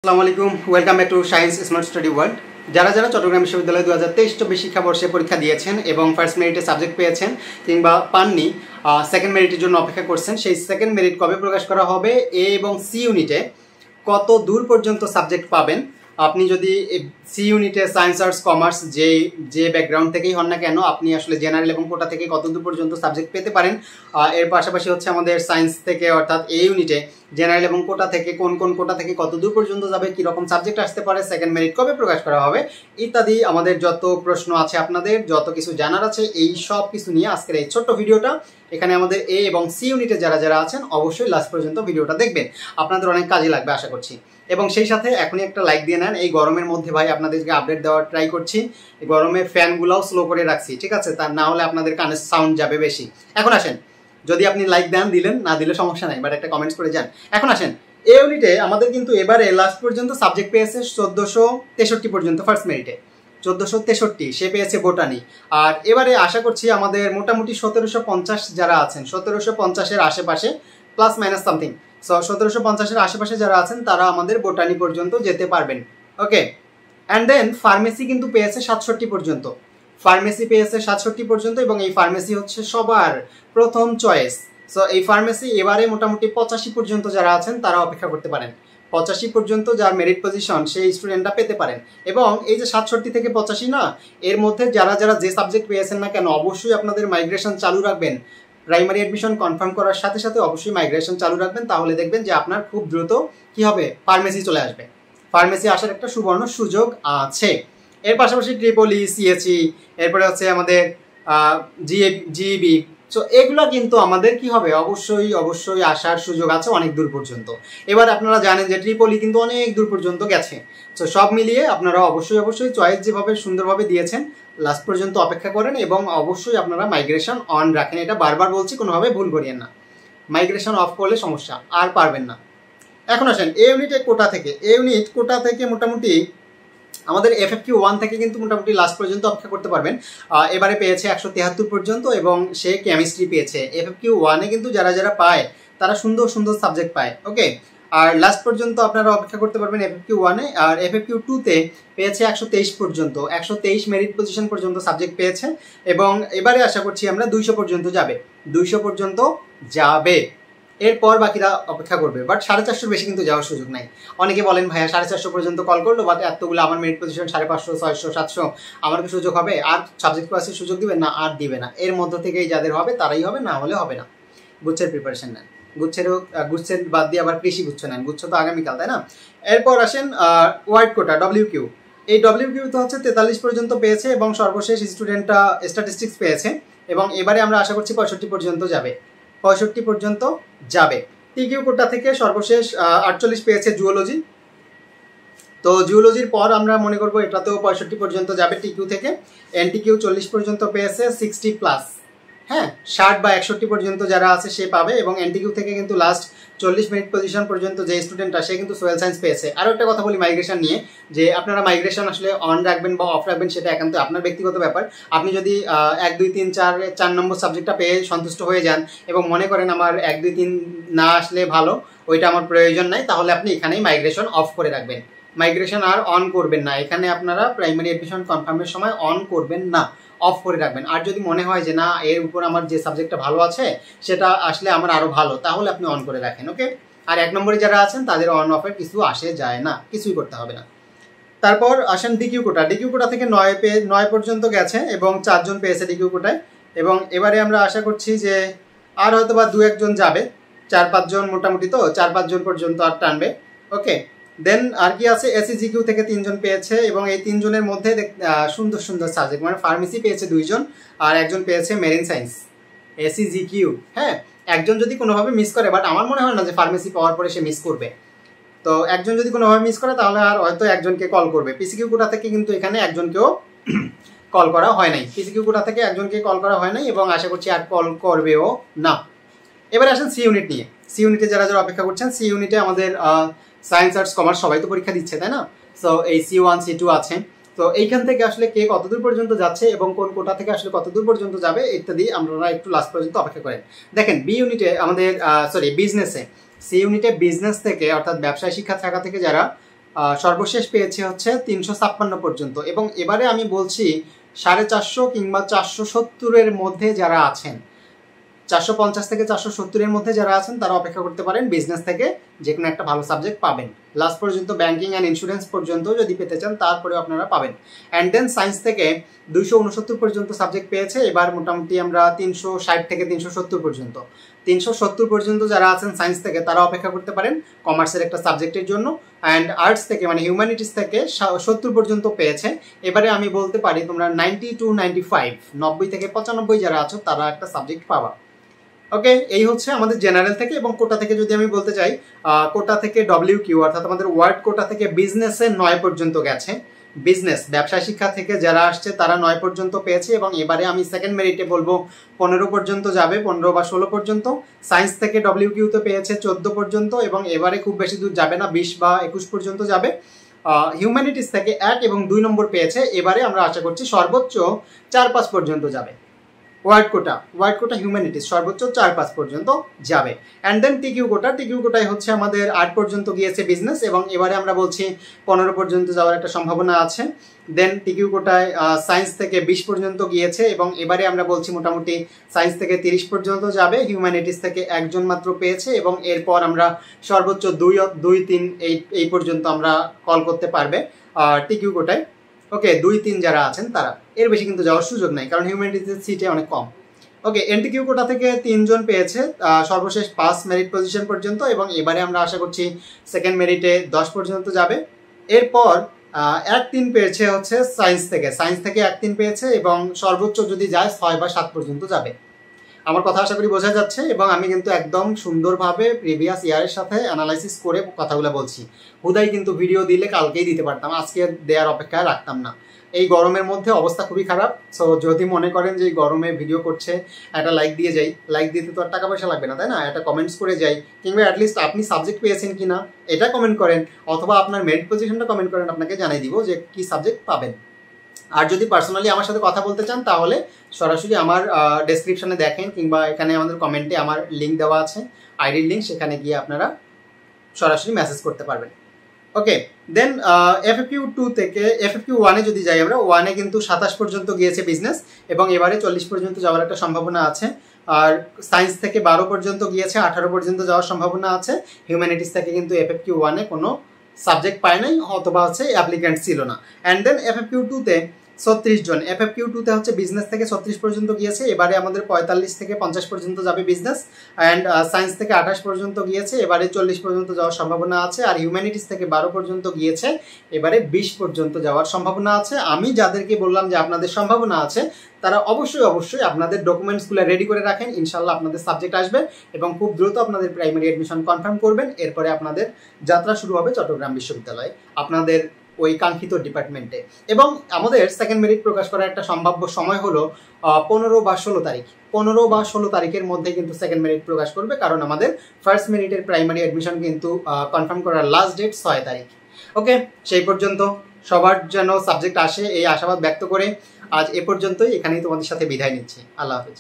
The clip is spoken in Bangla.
আসসালামু আলাইকুম, welcome back to science smart study world. যারা যারা চট্টগ্রাম বিশ্ববিদ্যালয়ে 2023-24 শিক্ষাবর্ষে পরীক্ষা দিয়েছেন এবং ফার্স্ট মেরিটে সাবজেক্ট পেয়েছেন কিংবা পাননি, সেকেন্ড মেরিটের জন্য অপেক্ষা করছেন, সেই সেকেন্ড মেরিট কবে প্রকাশ করা হবে, এ এবং সি ইউনিটে কত দূর পর্যন্ত সাবজেক্ট পাবেন। আপনি যদি সি ইউনিটে সায়েন্স, আর্টস, কমার্স যে ব্যাকগ্রাউন্ড থেকেই হন না কেন, আপনি আসলে জেনারেল এবং কোটা থেকে কত দূর পর্যন্ত সাবজেক্ট পেতে পারেন। এর পাশাপাশি হচ্ছে আমাদের সায়েন্স থেকে অর্থাৎ এ ইউনিটে জেনারেল এবং কোটা থেকে কোন কোন কোটা থেকে কত দূর পর্যন্ত যাবে, কীরকম সাবজেক্ট আসতে পারে, সেকেন্ড মেরিট কবে প্রকাশ করা হবে ইত্যাদি আমাদের যত প্রশ্ন আছে, আপনাদের যত কিছু জানার আছে, এই সব কিছু নিয়ে আজকের এই ছোট্ট ভিডিওটা। এখানে আমাদের এ এবং সি ইউনিটে যারা যারা আছেন অবশ্যই লাস্ট পর্যন্ত ভিডিওটা দেখবেন, আপনাদের অনেক কাজে লাগবে আশা করছি। এবং সেই সাথে এখনই একটা লাইক দিয়ে নেন। এই গরমের মধ্যে ভাই আপনাদেরকে আপডেট দেওয়ার ট্রাই করছি, এই গরমে ফ্যানগুলোও স্লো করে রাখছি, ঠিক আছে? তার না হলে আপনাদের কানে সাউন্ড যাবে বেশি। এখন আসেন, যদি আপনি লাইক দেন দিলেন, না দিলে সমস্যা নাই, বাট একটা কমেন্টস করে যান। এখন আসেন, এই ইউনিটে আমাদের কিন্তু এবারে লাস্ট পর্যন্ত সাবজেক্ট পেয়েছে 1463 পর্যন্ত ফার্স্ট মেরিটে 1463 সে পেয়েছে বোটানি। আর এবারে আশা করছি আমাদের মোটামুটি 1750 যারা আছেন, 1750-এর আশেপাশে প্লাস মাইনাস সামথিং, 1750-এর আশেপাশে যারা আছেন তারা আমাদের বোটানি পর্যন্ত যেতে পারবেন। ওকে, অ্যান্ড দেন ফার্মেসি কিন্তু পেয়েছে 67 পর্যন্ত, ফার্মেসি পেয়েছে 67 পর্যন্ত, এবং এই ফার্মেসি হচ্ছে সবার প্রথম চয়েস। সো এই ফার্মেসি এবারে মোটামুটি 85 পর্যন্ত যারা আছেন তারা অপেক্ষা করতে পারেন। 85 পর্যন্ত যার মেরিট পজিশন সেই স্টুডেন্টরা পেতে পারেন। এবং এই যে 67 থেকে 85 না, এর মধ্যে যারা যারা যে সাবজেক্ট পেয়েছেন না কেন, অবশ্যই আপনাদের মাইগ্রেশন চালু রাখবেন। প্রাইমারি অ্যাডমিশন কনফার্ম করার সাথে সাথে অবশ্যই মাইগ্রেশন চালু রাখবেন, তাহলে দেখবেন যে আপনার খুব দ্রুত কি হবে, ফার্মেসি চলে আসবে। ফার্মেসি আসার একটা সুবর্ণ সুযোগ আছে। এর পাশাপাশি ট্রিপলি, সিএচই, এরপরে হচ্ছে আমাদের জিইবি, সো এগুলো কিন্তু আমাদের কি হবে, অবশ্যই অবশ্যই আসার সুযোগ আছে অনেক দূর পর্যন্ত। এবার আপনারা জানেন যে ট্রিপলি কিন্তু অনেক দূর পর্যন্ত গেছে। সো সব মিলিয়ে আপনারা অবশ্যই অবশ্যই চয়েস যেভাবে সুন্দরভাবে দিয়েছেন, লাস্ট পর্যন্ত অপেক্ষা করেন এবং অবশ্যই আপনারা মাইগ্রেশন অন রাখেন। এটা বারবার বলছি, কোনোভাবে ভুল করিয়েন না। মাইগ্রেশন অফ করলে সমস্যা, আর পারবেন না। এখন আসেন এ ইউনিটে কোটা থেকে, এ ইউনিট কোটা থেকে মোটামুটি আমাদের FFQ1 থেকে কিন্তু মোটামুটি লাস্ট পর্যন্ত অপেক্ষা করতে পারবেন। এবারে পেয়েছে 173 পর্যন্ত এবং সে কেমিস্ট্রি পেয়েছে। FFQ1-এ কিন্তু যারা যারা পায় তারা সুন্দর সুন্দর সাবজেক্ট পায়। ওকে, আর লাস্ট পর্যন্ত আপনারা অপেক্ষা করতে পারবেন FFQ1-এ। আর FFQ2-তে পেয়েছে 123 পর্যন্ত, 123 মেরিট পজিশন পর্যন্ত সাবজেক্ট পেয়েছে। এবং এবারে আশা করছি আমরা 200 পর্যন্ত যাবে, 200 পর্যন্ত যাবে। এরপর বাকিরা অপেক্ষা করবে, বাট 450 বেশি কিন্তু যাওয়ার সুযোগ নাই। অনেকে বলেন ভাইয়া 450 পর্যন্ত কল করলো, বাট এতগুলো আমার মেরিট পজিশন 550, 600, 700, আমার কি সুযোগ হবে? আর সাবজেক্ট ক্লাসের সুযোগ দিবে না? আর দিবে না। এর মধ্য থেকেই যাদের হবে তারাই হবে, না হলে হবে না। গুচ্ছের প্রিপারেশন নেন, গুচ্ছের বাদ দিয়ে আবার কৃষি গুচ্ছ নেন, গুচ্ছ তো আগামীকাল, তাই না? এরপর আসেন ওয়াইড কোটা WQ। এই WQ তো হচ্ছে 43 পর্যন্ত পেয়েছে এবং সর্বশেষ স্টুডেন্টটা স্ট্যাটিস্টিক্স পেয়েছে। এবং এবারে আমরা আশা করছি 65 পর্যন্ত যাবে, 65 পর্যন্ত যাবে। টিকিউ কোটা থেকে সর্বশেষ 48 পেয়েছে জুওলজি। তো জুওলজির পর আমরা মনে করবো এটাতেও 65 পর্যন্ত যাবে টিকিউ থেকে। এনটিকিউ 40 পর্যন্ত পেয়েছে, 60+, হ্যাঁ 60 বা 61 পর্যন্ত যারা আছে সে পাবে। এবং এনটিকিউ থেকে কিন্তু লাস্ট 40 মেরিট পজিশন পর্যন্ত যে স্টুডেন্টটা সে কিন্তু সোয়েল সায়েন্স পেয়েছে। আরও একটা কথা বলি মাইগ্রেশন নিয়ে, যে আপনারা মাইগ্রেশন আসলে অন রাখবেন বা অফ রাখবেন সেটা একান্ত আপনার ব্যক্তিগত ব্যাপার। আপনি যদি 1, 2, 3, 4 নম্বর সাবজেক্টটা পেয়ে সন্তুষ্ট হয়ে যান এবং মনে করেন আমার 1, 2, 3 না আসলে ভালো, ওইটা আমার প্রয়োজন নাই, তাহলে আপনি এখানেই মাইগ্রেশন অফ করে রাখবেন, মাইগ্রেশন আর অন করবেন না। এখানে আপনারা প্রাইমারি অ্যাডমিশন কনফার্মের সময় অন করবেন না, অফ করে রাখবেন। আর যদি মনে হয় যে না এর উপর আমার যে সাবজেক্টটা ভালো আছে সেটা আসলে আমার আরও ভালো, তাহলে আপনি অন করে রাখেন। ওকে, আর 1 নম্বরে যারা আছেন তাদের অন অফের কিছু আসে যায় না, কিছুই করতে হবে না। তারপর আসেন ডিকিউ কোটা। ডিকিউ কোটা থেকে 9 পর্যন্ত গেছে এবং 4 জন পেয়েছে ডিকিউ কোটায়। এবং এবারে আমরা আশা করছি যে আর হয়তো বা 2-1 জন যাবে, 4-5 জন মোটামুটি, তো 4-5 জন পর্যন্ত আর টানবে। ওকে, দেন আর কি আছে, SEGQ থেকে 3 জন পেয়েছে এবং এই 3 জনের মধ্যে সুন্দর সুন্দর সাবজেক্ট, মানে ফার্মেসি পেয়েছে 2 জন আর 1 জন পেয়েছে মেরিন সায়েন্স। SEGQ, হ্যাঁ, একজন যদি কোনোভাবে মিস করে, বাট আমার মনে হয় না যে ফার্মেসি পাওয়ার পরে সে মিস করবে। তো একজন যদি কোনোভাবে মিস করে তাহলে আর হয়তো একজনকে কল করবে। PCQ কোটা থেকে কিন্তু এখানে একজনকেও কল করা হয় নাই, PCQ কোটা থেকে একজনকে কল করা হয় নাই এবং আশা করছি আর কল করবেও না। এবারে আসেন সি ইউনিট নিয়ে। সি ইউনিটে যারা যারা অপেক্ষা করছেন, সি ইউনিটে আমাদের সায়েন্স, আর্টস, কমার্স সবাই তো পরীক্ষা দিচ্ছে, তাই না? সো এই C1, C2 আছে। তো এইখান থেকে আসলে কে কতদূর পর্যন্ত যাচ্ছে এবং কোন কোটা থেকে আসলে কতদূর পর্যন্ত যাবে ইত্যাদি আপনারা একটু লাস্ট পর্যন্ত অপেক্ষা করেন। দেখেন বি ইউনিটে আমাদের বিজনেসে, সি ইউনিটে বিজনেস থেকে অর্থাৎ ব্যবসায় শিক্ষা শাখা থেকে যারা সর্বশেষ পেয়েছে হচ্ছে 356 পর্যন্ত। এবং এবারে আমি বলছি 450 কিংবা 470-এর মধ্যে যারা আছেন, 450 থেকে 470-এর মধ্যে যারা আছেন তারা অপেক্ষা করতে পারেন, বিজনেস থেকে যে কোনো একটা ভালো সাবজেক্ট পাবেন। লাস্ট পর্যন্ত ব্যাংকিং অ্যান্ড ইন্স্যুরেন্স পর্যন্ত যদি পেতে চান তারপরেও আপনারা পাবেন। অ্যান্ড দেন সায়েন্স থেকে 269 পর্যন্ত সাবজেক্ট পেয়েছে, এবার মোটামুটি আমরা 360 থেকে 370 পর্যন্ত 370 পর্যন্ত যারা আছেন সায়েন্স থেকে তারা অপেক্ষা করতে পারেন কমার্সের একটা সাবজেক্টের জন্য। অ্যান্ড আর্টস থেকে মানে হিউম্যানিটিস থেকে 70 পর্যন্ত পেয়েছে। এবারে আমি বলতে পারি তোমরা 90 to 95, 90 থেকে 95 যারা আছো তারা একটা সাবজেক্ট পাবা। ওকে, এই হচ্ছে আমাদের জেনারেল থেকে। এবং কোটা থেকে যদি আমি বলতে চাই, কোটা থেকে WQ অর্থাৎ আমাদের ওয়ার্ড কোটা থেকে বিজনেসে 9 পর্যন্ত গেছে। বিজনেস ব্যবসা শিক্ষা থেকে যারা আসছে তারা 9 পর্যন্ত পেয়েছে। এবং এবারে আমি সেকেন্ড মেরিটে বলবো 15 পর্যন্ত যাবে, 15 বা 16 পর্যন্ত। সায়েন্স থেকে WQ তো পেয়েছে 14 পর্যন্ত, এবং এবারে খুব বেশি দূর যাবে না, 20 বা 21 পর্যন্ত যাবে। হিউম্যানিটিস থেকে 1 এবং 2 নম্বর পেয়েছে, এবারে আমরা আশা করছি সর্বোচ্চ 4-5 পর্যন্ত যাবে। ওয়ার্ড কোটা হিউম্যানিটিস সর্বোচ্চ 4-5 পর্যন্ত যাবে। অ্যান্ড দেন টিকিউ কোটায় হচ্ছে আমাদের 8 পর্যন্ত গিয়েছে বিজনেস, এবং এবারে আমরা বলছি 15 পর্যন্ত যাওয়ার একটা সম্ভাবনা আছে। দেন টিকিউ কোটায় সায়েন্স থেকে 20 পর্যন্ত গিয়েছে, এবং এবারে আমরা বলছি মোটামুটি সায়েন্স থেকে 30 পর্যন্ত যাবে। হিউম্যানিটিস থেকে 1জন মাত্র পেয়েছে, এবং এরপর আমরা সর্বোচ্চ 2-3 এই পর্যন্ত আমরা কল করতে পারবে টিকিউ কোটায়। ওকে, 2-3 যারা আছেন তারা, এর বেশি কিন্তু যাওয়ার সুযোগ নাই, কারণ হিউম্যানিটিসের সিটে অনেক কম। ওকে, এনটিকিউ কোটা থেকে 3জন পেয়েছে, সর্বশেষ 5 মেরিট পজিশন পর্যন্ত, এবং এবারে আমরা আশা করছি সেকেন্ড মেরিটে 10 পর্যন্ত যাবে। এরপর 1-3 পেয়েছে হচ্ছে সায়েন্স থেকে 1-3 পেয়েছে, এবং সর্বোচ্চ যদি যায় 6 বা 7 পর্যন্ত যাবে। আমার কথা আশা করি বোঝা যাচ্ছে, এবং আমি কিন্তু একদম সুন্দরভাবে প্রিভিয়াস ইয়ারের সাথে অ্যানালাইসিস করে কথাগুলো বলছি। হুদাই কিন্তু ভিডিও দিলে কালকেই দিতে পারতাম, আজকে দেওয়ার অপেক্ষায় রাখতাম না। এই গরমের মধ্যে অবস্থা খুবই খারাপ। সো যদি মনে করেন যে এই গরমে ভিডিও করছে, একটা লাইক দিয়ে যাই। লাইক দিতে তো আর টাকা পয়সা লাগবে না, তাই না? একটা কমেন্টস করে যাই, কিংবা অ্যাটলিস্ট আপনি সাবজেক্ট পেয়েছেন কিনা এটা কমেন্ট করেন, অথবা আপনার মেরিট পজিশনটা কমেন্ট করেন, আপনাকে জানিয়ে দিব যে কি সাবজেক্ট পাবেন। আর যদি পার্সোনালি আমার সাথে কথা বলতে চান তাহলে সরাসরি আমার ডেসক্রিপশনে দেখেন, কিংবা এখানে আমাদের কমেন্টে আমার লিঙ্ক দেওয়া আছে, আইডির লিঙ্ক, সেখানে গিয়ে আপনারা সরাসরি মেসেজ করতে পারবেন। ওকে, দেন FFQ2 থেকে FFQ1-এ যদি যাই আমরা, 1-এ কিন্তু 27 পর্যন্ত গিয়েছে বিজনেস, এবং এবারে 40 পর্যন্ত যাওয়ার একটা সম্ভাবনা আছে। আর সায়েন্স থেকে 12 পর্যন্ত গিয়েছে, 18 পর্যন্ত যাওয়ার সম্ভাবনা আছে। হিউম্যানিটিস থেকে কিন্তু FFQ1-এ কোনো সাবজেক্ট পায় নাই, অথবা হচ্ছে অ্যাপ্লিক্যান্ট ছিল না। অ্যান্ড দেন FFQ2-তে 36 জন, FFQ2-তে হচ্ছে বিজনেস থেকে 36 পর্যন্ত গিয়েছে, এবারে আমাদের 45 থেকে 50 পর্যন্ত যাবে বিজনেস। অ্যান্ড সায়েন্স থেকে 28 পর্যন্ত গিয়েছে, এবারে 40 পর্যন্ত যাওয়ার সম্ভাবনা আছে। আর হিউম্যানিটিস থেকে 12 পর্যন্ত গিয়েছে, এবারে 20 পর্যন্ত যাওয়ার সম্ভাবনা আছে। আমি যাদেরকে বললাম যে আপনাদের সম্ভাবনা আছে, তারা অবশ্যই আপনাদের ডকুমেন্টসগুলো রেডি করে রাখেন, ইনশাল্লাহ আপনাদের সাবজেক্ট আসবে, এবং খুব দ্রুত আপনাদের প্রাইমারি অ্যাডমিশন কনফার্ম করবেন। এরপরে আপনাদের যাত্রা শুরু হবে চট্টগ্রাম বিশ্ববিদ্যালয়ে, আপনাদের ওই কাঙ্ক্ষিত ডিপার্টমেন্টে। এবং আমাদের সেকেন্ড মেরিট প্রকাশ করার একটা সম্ভাব্য সময় হলো 15 বা 16 তারিখ। 15 বা 16 তারিখের মধ্যে কিন্তু সেকেন্ড মেরিট প্রকাশ করবে, কারণ আমাদের ফার্স্ট মেরিটের প্রাইমারি অ্যাডমিশন কিন্তু কনফার্ম করার লাস্ট ডেট 6 তারিখ। ওকে, সেই পর্যন্ত সবার যেন সাবজেক্ট আসে এই আশাবাদ ব্যক্ত করে আজ এ পর্যন্তই, এখানেই তোমাদের সাথে বিদায় নিচ্ছি। আল্লাহ হাফেজ।